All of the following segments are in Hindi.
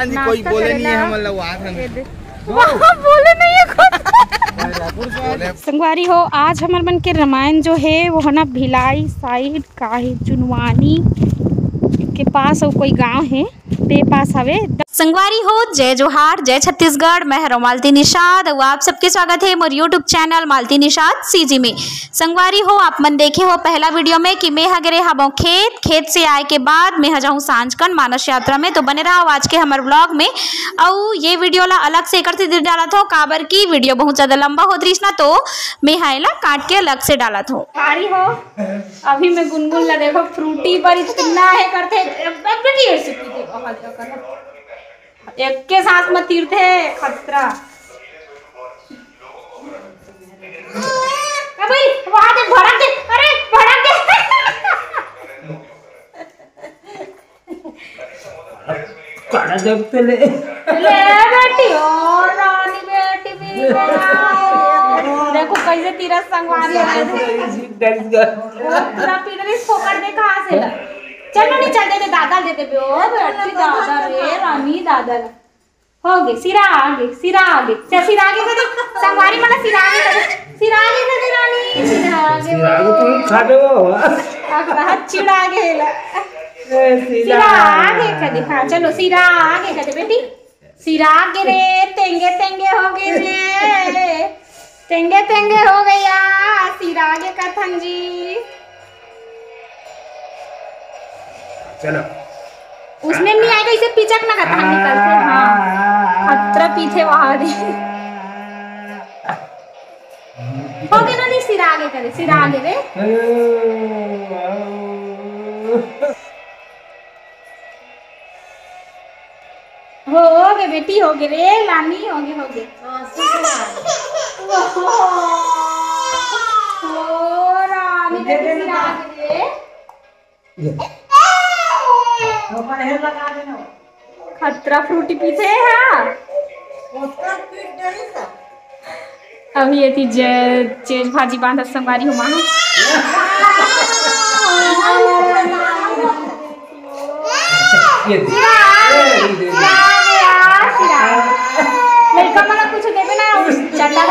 जी कोई बोले नहीं है, हम लोग बोले नहीं है संगवारी हो। आज हमारे मन के रामायण जो है वो है ना भिलाई साइड का है, चुनवानी के पास और कोई गांव है पे पास हवे। संगवारी हो जय जोहार, जय छत्तीसगढ़। मैं हूं मालती निषाद और आप सबके स्वागत है मोर यूट्यूब चैनल मालती निषाद सीजी में। संगवारी हो आप मन देखे हो पहला वीडियो में कि मैं हगरे हबो खेत से आए के बाद मैं जाऊँ सांझकन मानस यात्रा में, तो बने रहो आज के हमारे ब्लॉग में। और ये वीडियो ला अलग से एक डाला था काबर की वीडियो बहुत ज्यादा लंबा होत रही ना, तो मैं हाइला काट के अलग से डाला था। सारी हो अभी मैं गुनगुन ला देखो फ्रूटी पर इतना है करते एक के साथ मत तीरते खतरा। भाई वहां दे भड़क दे, अरे भड़क दे काढ़ा जब पे ले बेटी ओ रानी बेटी भी देखो कैसे तीरा संगवारी है। पूरा पीड़े फोकड़ दे कहां से ला। चलो नहीं चल दे दादा दे दे बेटी दादा रे रानी दादा हो गए सिरा आगे सिरा आगे कर दे संगवारी माने सिरा आगे कर दे रानी सिरा आगे तुम खा दो आखरा चिड़ा गेला सिरा आगे कर दे। हां चलो सिरा आगे कर दे बेटी, सिरा आगे रे तेंगे हो गए रे तेंगे हो गया सिरा आगे कथन जी। चलो उसमें नहीं आएगा, इसे पिचक ना करता निकलते। हाँ खतरा पीछे वहां दे हो गए ना। नहीं सिरा आगे करे, सिरा आगे रे हो गए बेटी हो गए रे लानी हो गए ओ रानी बेटी सिरा आगे रे लगा देना खतरा फ्रूटी पीते हैं। अभी ये थी चेज भाजी बांधा संगवारी हो मानो लड़का मला कुछ देवे ना चटा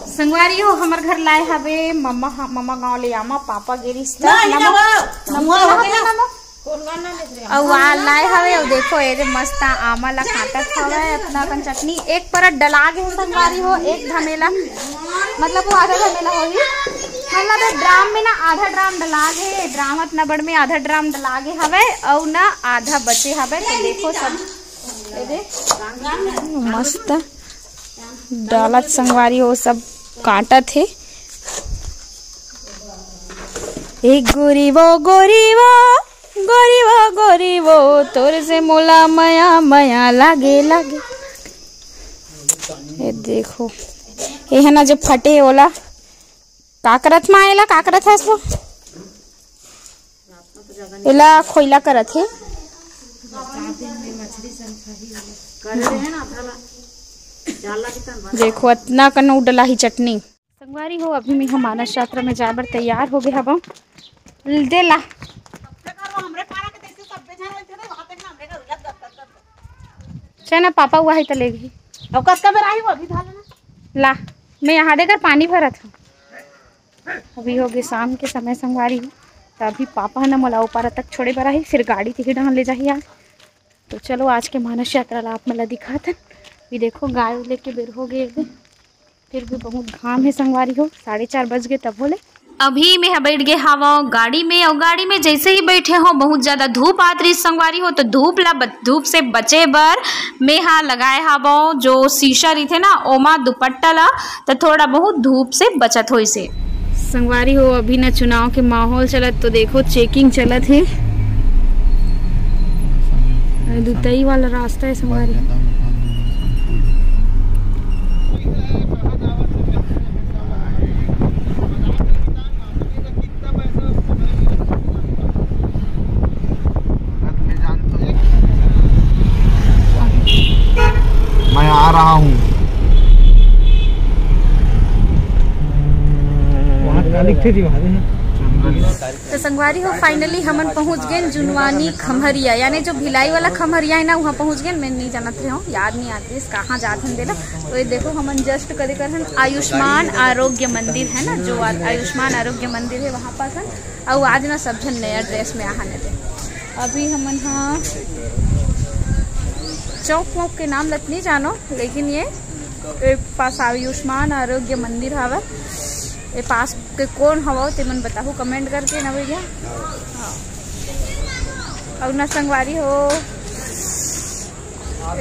संगवारी हो हमार घर लाए हवे मम्मा गाँव ले आमा पापा गिरीश लाए हवे। और देखो ये मस्त आमा ला काटत हवे अपना कन चटनी एक परत डला गे संगवारी हो, एक धमेला मतलब वो आधा धमेला होगी मतलब ड्राम में ना आधा ड्राम डला गे, ड्राम इतना बड़ में आधा ड्राम डला गे हवे और ना आधा बचे हवे। तो देखो सब मस्त डालत संगवारी हो सब काटत है। एक गोरी वो तोर से मोला मया लागे ये देखो ये है ना जो फटे ओला काकरत में आएला काकरत है इसको एला खोइला करत है। देखो इतना कनो डला ही चटनी संगवारी हो। अभी मैं मानस यात्रा में जाए बर तैयार हो गए हब दे ला चना पापा हुआ है तो ले गई ला मैं यहाँ देकर पानी भरा था। अभी हो गए शाम के समय संगवारी हो, तो अभी पापा है ना मोला ऊपर तक छोड़े बरा ही फिर गाड़ी थी डाल ले जाही आज। तो चलो आज के मानस यात्रा ला आप मला दिखा था। भी देखो गाय लेके बेर हो गए, फिर भी बहुत घाम है संगवारी हो 4:30 बज गए तब बोले। अभी मैं बैठ गए हवा गाड़ी में और गाड़ी में जैसे ही बैठे हो बहुत ज़्यादा धूप आत रही संगवारी हो, तो धूप से बचे बर मैं हाँ लगाए हवा जो शीशा रही थे ना ओमा दुपट्टा ला, तो थोड़ा बहुत धूप से बचत हो इसे संगवारी हो। अभी ना चुनाव के माहौल चलत, तो देखो चेकिंग चलत है, दुतई वाला रास्ता है संगवारी। रहा हूँ। तो संगवारी हो फाइनली हमन पहुंच गए जुनवानी खमहरिया, यानी जो भिलाई वाला खमहरिया है ना, वहाँ पहुंच गए। मैं नहीं जानत रही हूँ, याद नहीं आती कहाँ जाते हैं देना। तो ये देखो हमन जस्ट कदे कर आयुष्मान आरोग्य मंदिर है ना, जो आयुष्मान आरोग्य मंदिर है वहाँ पास है। और आज ना सब जन नया ड्रेस में आने दे। अभी हमन हाँ चौक वौक के नाम लत नहीं जानो, लेकिन ये पास आयुष्मान आरोग्य मंदिर हवा। ये पास के कौन हवा ते मन बताओ कमेंट करके ना भैया। हाँ और ना संगवारी हो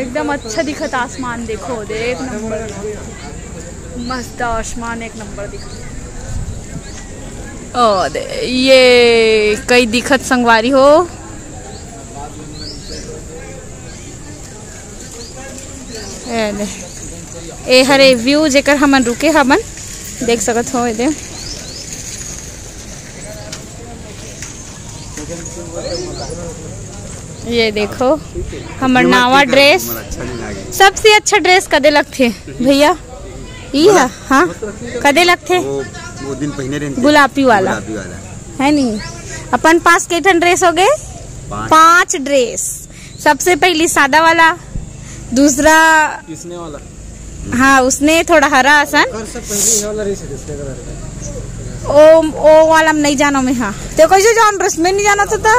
एकदम अच्छा दिखत आसमान, देखो एक नंबर मस्त आसमान, एक नंबर दिखत। और ये कई दिखत संगवारी हो, ए हरे व्यू जेकर हमन रुके हमन देख सकत हो। ये देखो हमर नवा ड्रेस, सबसे अच्छा ड्रेस कदे लगथे भैया? ई हाँ कदे लगथे? वो दिन पहने रहते गुलाबी वाला है नहीं। अपन पास केठन ड्रेस हो गए? 5 ड्रेस। सबसे पहली सादा वाला, दूसरा किसने वाला? हाँ उसने थोड़ा हरा आसन, ओ वाला नहीं जानो मैं। हाँ तो कैसे जान रस में नहीं जाना था।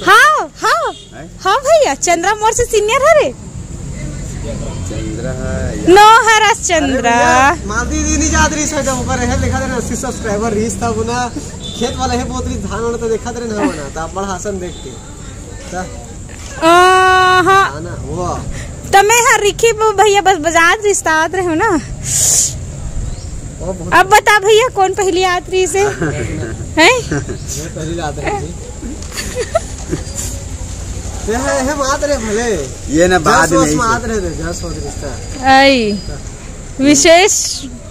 हाँ हाँ हाँ भैया चंद्रा मोर से सीनियर हरे नो हरस चंद्रा मालदी दी नहीं जात रही सोचा ऊपर है लिखा देना 80 सब्सक्राइबर रीच था बुना खेत वाला है बहुत धान वाला तो देखा देना है बना तो बड़ा हसन देख के हाँ ना वो तमे हर रिखी भैया बस बाजार रिश्ता आत रहे हो ना। अब बता भैया कौन पहली यात्री से है? पहली यात्री है मात रहे भले ये ना बाद में मात रहे थे जस होत रिश्ता आई विशेष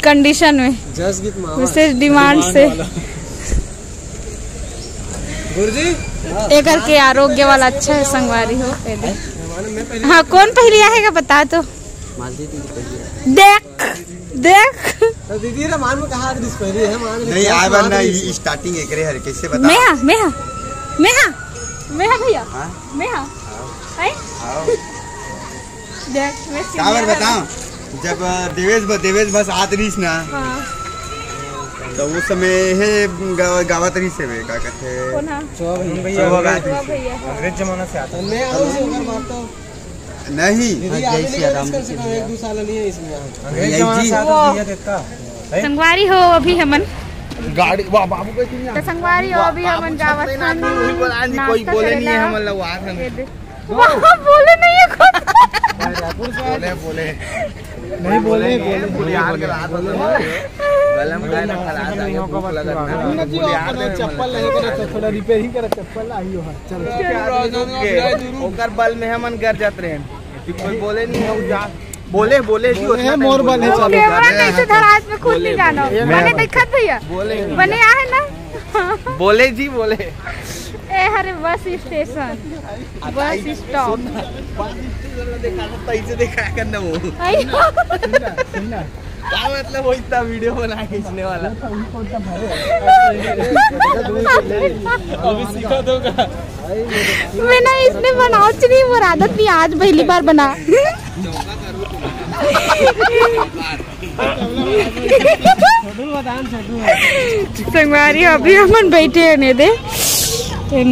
कंडीशन में, जस गीत मावा विशेष डिमांड से गुरुजी एक करके आरोग्य वाला अच्छा है संगवारी हो। हाँ कौन पहली आएगा बता तो। मालदी दी पहली देख देख दीदी रे मान में कहा ड्रेस पहली है मान नहीं आए बार ना स्टार्टिंग एकरे हर कैसे बता। मैं भैया हां मैं हाँ है देख मैं काबर बताओ जब देवेश बस आत रहीस ना तो उस समय है गावत रही से का कहते कौन है? भैया भैया अंग्रेज जमाना से आता मैं और से अगर बात तो नहीं जैसी आराम से 1-2 साल नहीं है इसमें अंग्रेज जमाना से आता भैया देखता संगवारी हो अभी हमन गाड़ी बाबू कैसे नहीं तो संगवारी हो अभी हमन जावत हन कोई बोले नहीं है हम लोग वहाँ बोले नहीं है खुद बोले नहीं बोले गलम का ना खला था भूख लगा ना चप्पल नहीं करे थोड़ा रिपेयरिंग करे चप्पल आई हो चल ओकर बल में हमन कर जात रहे कोई बोले नहीं हो जा बोले जी है मोर बल है चलो कैमरा नहीं से धरात में खुद नहीं जानो मैंने देखा भैया बोले बने आए ना बोले जी बोले ए हरे बस स्टेशन बस स्टॉप पैसे दिखा करना वो क्या मतलब वो इतना वीडियो बना खींचने वाला अभी सिखा दोगा मैंने इसने बनाओ नहीं वो आदत भी आज पहली बार बना। संगवारी अभी हम बैठे ने दे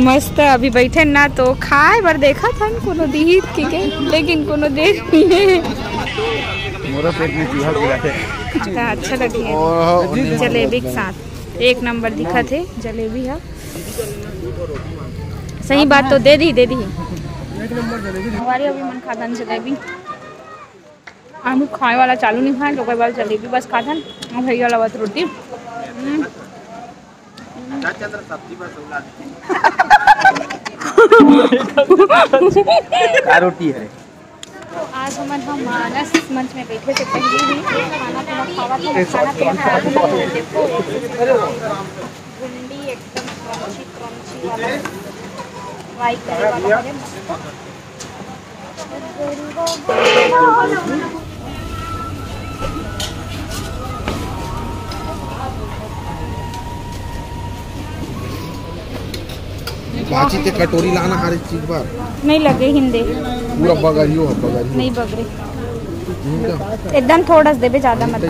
मस्त अभी बैठे ना तो खाए बार देखा था कोनो दीहित के लेकिन कोनो देख नहीं मोरा पेट में चूहा गिरा है अच्छा लगी जलेबी के साथ एक नंबर दिखा थे जलेबी है सही बात तो दे दी हमारी अभी मन खाता जलेबी हम खाए वाला चालू नहीं खाए लोग बार जलेबी बस खाता भैया वाला बात रोटी क्या रोटी है। आज हम मानस मंच में बैठे थे पहले ही खाना पीना देखो भिंडी एकदम क्रंची वाला फ्राई करे वाला है बाची ते कटोरी लाना हर एक चीज पर नहीं लगे हिंदे पूरा बगरियो नहीं बगरे एकदम थोड़ा देवे ज्यादा मत दे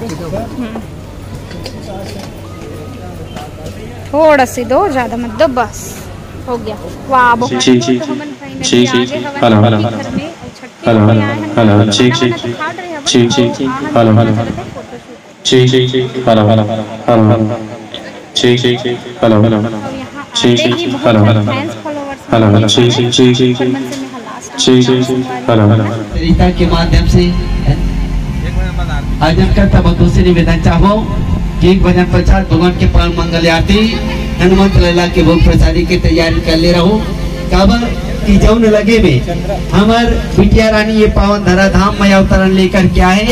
थोड़ा सी दो ज्यादा मत दो बस हो गया। वाह बहुत हेलो हेलो हेलो ठीक ठीक ठीक ठीक हेलो हेलो ठीक ठीक हेलो हेलो हेलो ठीक ठीक हेलो हेलो ठीक ठीक हेलो हेलो हेलो हेलो ठीक ठीक ठीक ठीक हेलो हेलो तरीका के माध्यम से आज हम करता बंधु से निवेदन चाहो कि एक भजन प्रचार भगवान के पावन मंगल आरती हनुमंत लला के भोग प्रसादी की तैयारी कर ले रहा हूँ। काबर की जौन लगे में हमार बिटिया रानी ये पावन धरा धाम में अवतरण लेकर के आए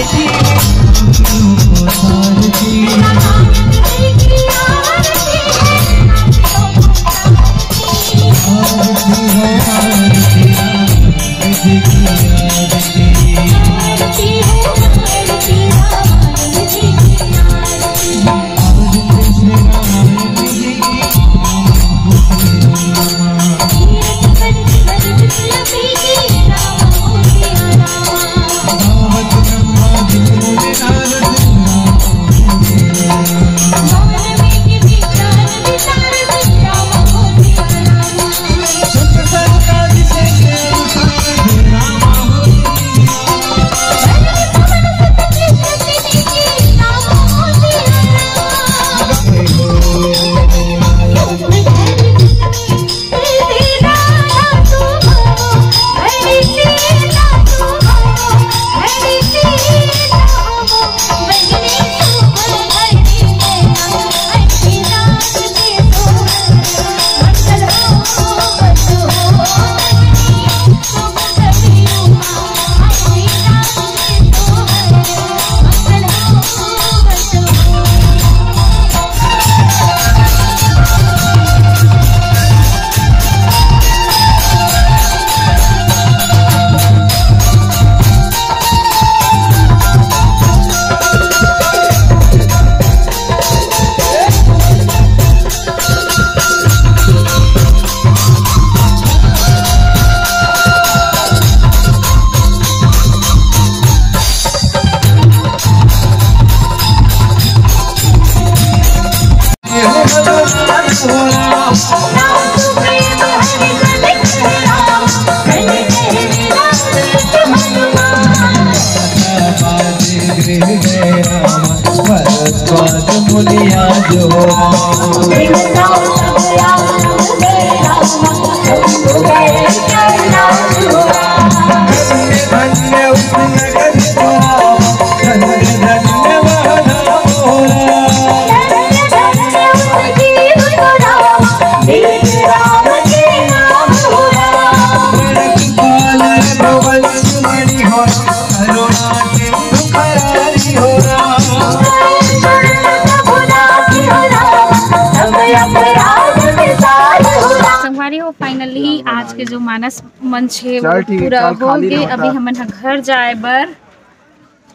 फाइनली आज के जो मानस मंच है वो पूरा हो गए। अभी हमन घर जाए बर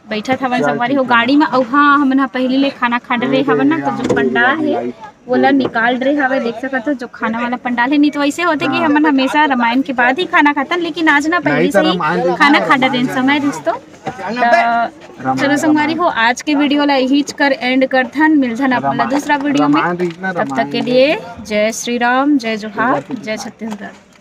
बैठा था संगवारी हो गाड़ी में। और हाँ हमन पहले ले खाना खा रहे हवन ना, तो जो पंडाल है वो ला निकाल रहे हवे, देख सकते हो जो खाना वाला पंडाल है। नहीं तो ऐसे होते कि हमन हमेशा रामायण के बाद ही खाना खाता, लेकिन आज ना पहले से ही खाना खा रहे समय रिश्तो। चलो संगवारी हो आज के वीडियो ला यही कर एंड करथन, मिलथन अपना दूसरा वीडियो में। तब तक के लिए जय श्री राम, जय जोहार, जय छत्तीसगढ़।